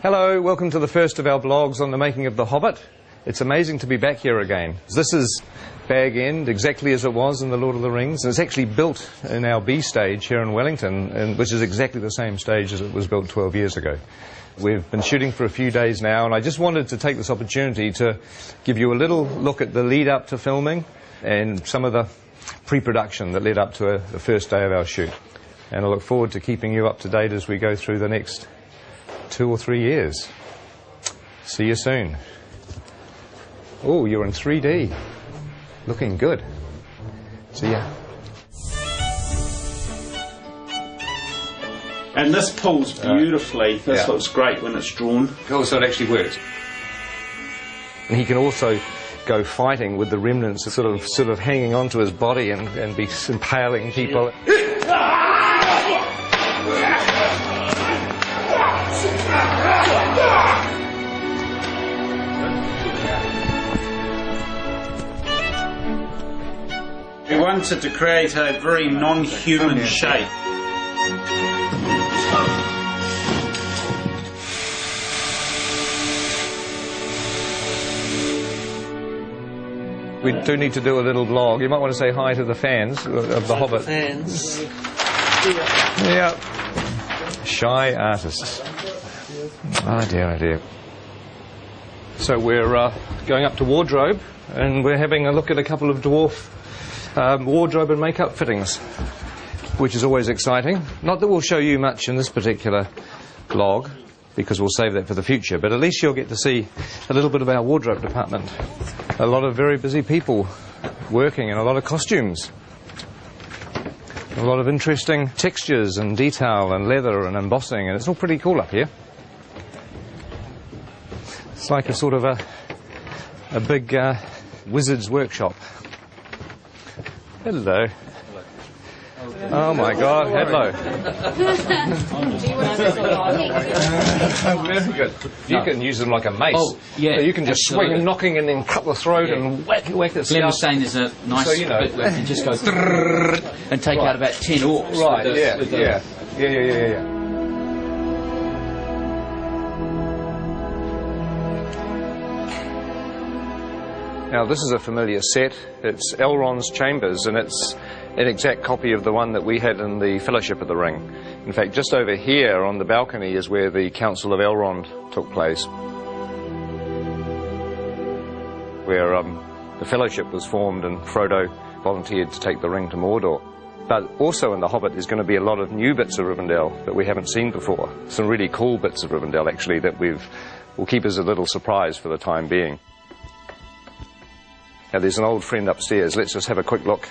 Hello, welcome to the first of our vlogs on the making of The Hobbit. It's amazing to be back here again. This is Bag End, exactly as it was in The Lord of the Rings, and it's actually built in our B stage here in Wellington, which is exactly the same stage as it was built 12 years ago. We've been shooting for a few days now, and I just wanted to take this opportunity to give you a little look at the lead up to filming and some of the pre-production that led up to the first day of our shoot. And I look forward to keeping you up to date as we go through the next 2 or 3 years. See you soon. Oh, you're in 3D. Looking good. See ya. And this pulls beautifully. This looks great when it's drawn. Oh, so it actually works. And he can also go fighting with the remnants of sort of hanging onto his body and be impaling people. We wanted to create a very non-human shape. We do need to do a little vlog. You might want to say hi to the fans of The Hobbit. Fans. Yeah. Shy artists. Oh dear, oh dear. So we're going up to wardrobe, and we're having a look at a couple of dwarf wardrobe and makeup fittings, which is always exciting. Not that we'll show you much in this particular vlog, because we'll save that for the future, but at least you'll get to see a little bit of our wardrobe department. A lot of very busy people working in a lot of costumes. A lot of interesting textures and detail and leather and embossing, and it's all pretty cool up here. It's like a sort of a big wizard's workshop. Hello. Oh my God, hello. Very good. You can use them like a mace. Oh, yeah. So you can just swing knocking and then cut the throat and whack it. Glenn was saying there's a nice bit where you can just go and take out about 10 orcs. Right, yeah. Now this is a familiar set. It's Elrond's chambers, and it's an exact copy of the one that we had in the Fellowship of the Ring. In fact, just over here on the balcony is where the Council of Elrond took place, where the Fellowship was formed and Frodo volunteered to take the ring to Mordor. But also in The Hobbit is going to be a lot of new bits of Rivendell that we haven't seen before. Some really cool bits of Rivendell, actually, that we'll keep as a little surprise for the time being. Now there's an old friend upstairs. Let's just have a quick look.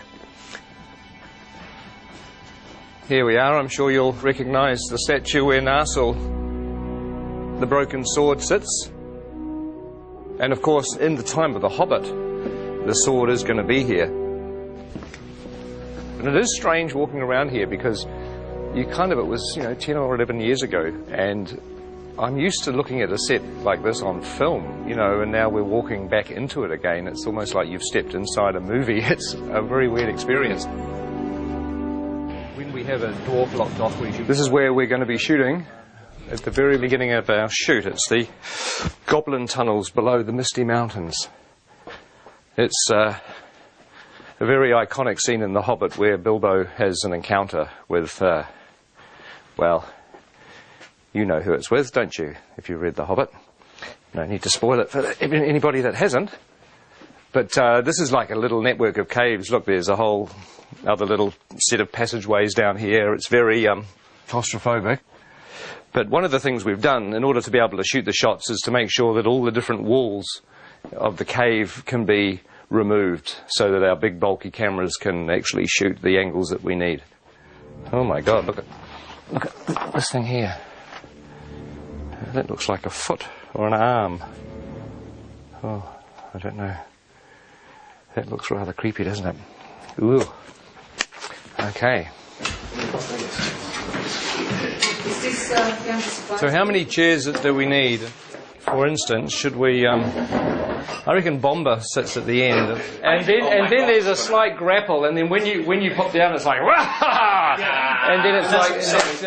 Here we are. I'm sure you'll recognise the statue where Narsil, the broken sword, sits. And of course, in the time of The Hobbit, the sword is going to be here. And it is strange walking around here because it was 10 or 11 years ago, and I'm used to looking at a set like this on film, and now we're walking back into it again. It's almost like you've stepped inside a movie. It's a very weird experience. When we have a dwarf locked off, this is where we're going to be shooting at the very beginning of our shoot. It's the Goblin tunnels below the Misty Mountains. It's a very iconic scene in The Hobbit where Bilbo has an encounter with, you know who it's with, don't you, if you read The Hobbit? No need to spoil it for anybody that hasn't. But this is like a little network of caves. Look, there's a whole other little set of passageways down here. It's very claustrophobic. But one of the things we've done in order to be able to shoot the shots is to make sure that all the different walls of the cave can be removed so that our big bulky cameras can actually shoot the angles that we need. Oh my God, look at this thing here. That looks like a foot or an arm. Oh, I don't know. That looks rather creepy, doesn't it? Ooh. Okay. So how many chairs do we need for instance, should we... I reckon Bomber sits at the end. And then there's a slight grapple, and then when you pop down, it's like... And then it's like...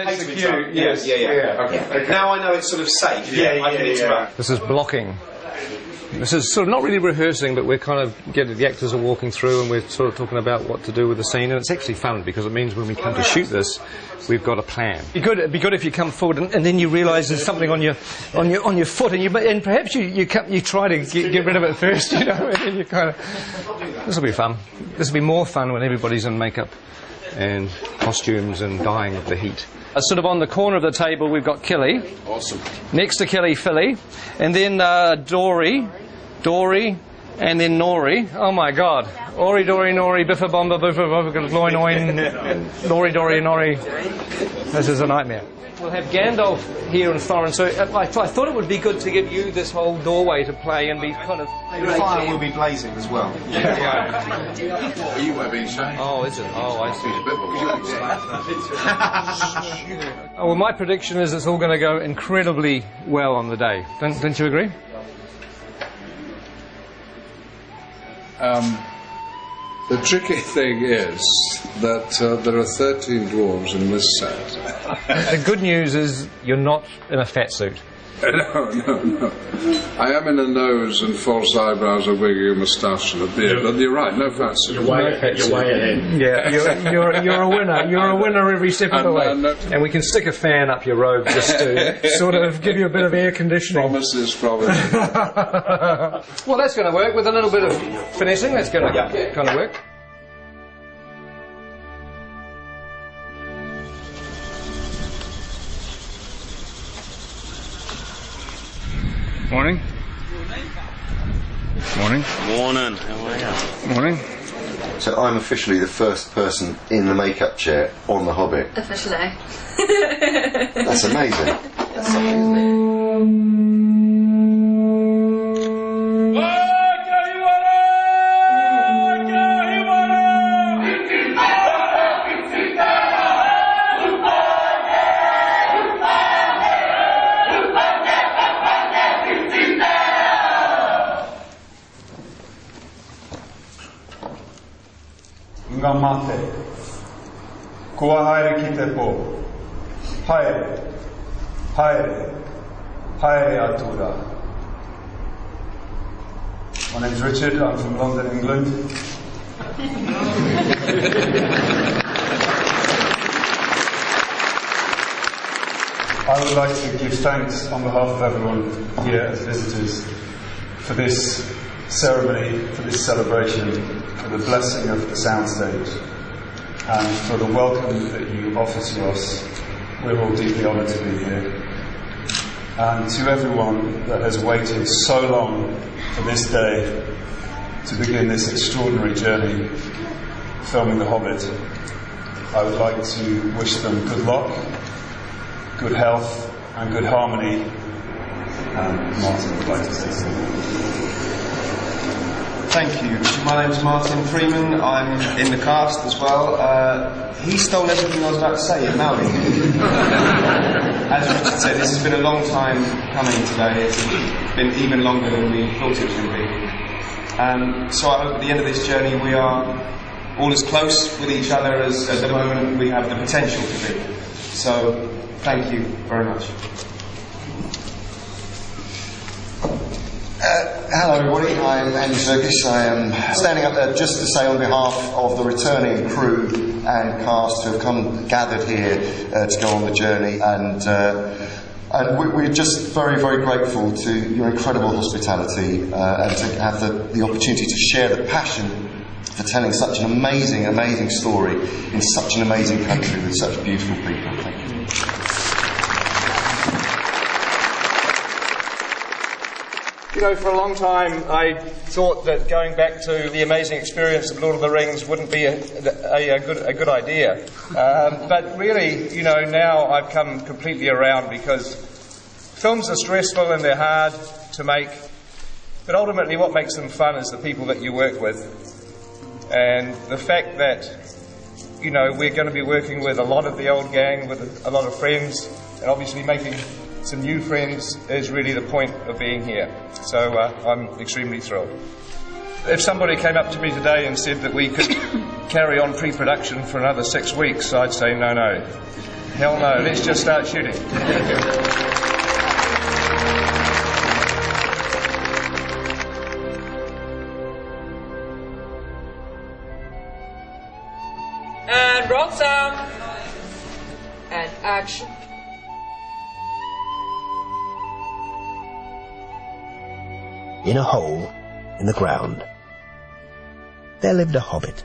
That's the cue. Yes. Yeah. Okay. Now I know it's sort of safe. I can interrupt. This is blocking. This is sort of not really rehearsing, but we're kind of the actors are walking through and we're sort of talking about what to do with the scene, and it's actually fun because it means when we come to shoot this, we've got a plan. It'd be good if you come forward and then you realise there's something on your foot, and perhaps you try to get rid of it first, you know, and then you kind of... This will be fun. This will be more fun when everybody's in makeup and costumes and dying of the heat. Sort of on the corner of the table, we've got Killy. Awesome. Next to Killy, Philly. And then Dory, and then Nori. Oh my God. Ori, Dory, Nori, Biffa, Bomba, Biffa, Loin, Nori, Dory, Nori. This is a nightmare. We'll have Gandalf here and Thorin, so I thought it would be good to give you this whole doorway to play and be kind of... The fire will be blazing as well. Yeah. You were being shown. Oh, is it? Oh, I see. Oh, well, my prediction is it's all going to go incredibly well on the day. Don't you agree? The tricky thing is that there are 13 dwarves in this set. The good news is you're not in a fat suit. No. I am in a nose and false eyebrows, a wig, a moustache and a beard. But you're right, no fat suit. You're way ahead. Yeah, you're a winner. You're a winner every step of the way. And we can stick a fan up your robe just to sort of give you a bit of air conditioning. Promises. Well, that's going to work with a little bit of finessing. That's going to kind of work. Morning. Morning. Morning. How are you? Morning. So I'm officially the first person in the makeup chair on The Hobbit. Officially. That's amazing. That's something, isn't it? Ngamate. Kua haere ki te pō. Haere. Haere atura. My name's Richard, I'm from London, England. I would like to give thanks on behalf of everyone here as visitors for this ceremony, for this celebration, for the blessing of the soundstage, and for the welcome that you offer to us. We're all deeply honoured to be here. And to everyone that has waited so long for this day to begin this extraordinary journey filming The Hobbit, I would like to wish them good luck, good health and good harmony. And Martin would like to say something. Thank you. My name's Martin Freeman. I'm in the cast as well. He stole everything I was about to say in Maui. As Richard said, this has been a long time coming today. It's been even longer than we thought it was going to be. So I hope at the end of this journey we are all as close with each other as at the moment we have the potential to be. So thank you very much. Hello everybody, I'm Andy Serkis. I am standing up there just to say on behalf of the returning crew and cast who have gathered here to go on the journey, and we're just very, very grateful to your incredible hospitality and to have the opportunity to share the passion for telling such an amazing, amazing story in such an amazing country with such beautiful people. Thank you. You know, for a long time I thought that going back to the amazing experience of Lord of the Rings wouldn't be a good idea. But really, you know, now I've come completely around, because films are stressful and they're hard to make, but ultimately what makes them fun is the people that you work with. And the fact that, you know, we're going to be working with a lot of the old gang, with a lot of friends, and obviously making some new friends is really the point of being here. So I'm extremely thrilled. If somebody came up to me today and said that we could carry on pre-production for another 6 weeks, I'd say no. Hell no, let's just start shooting. And roll sound. And action. In a hole in the ground, there lived a hobbit.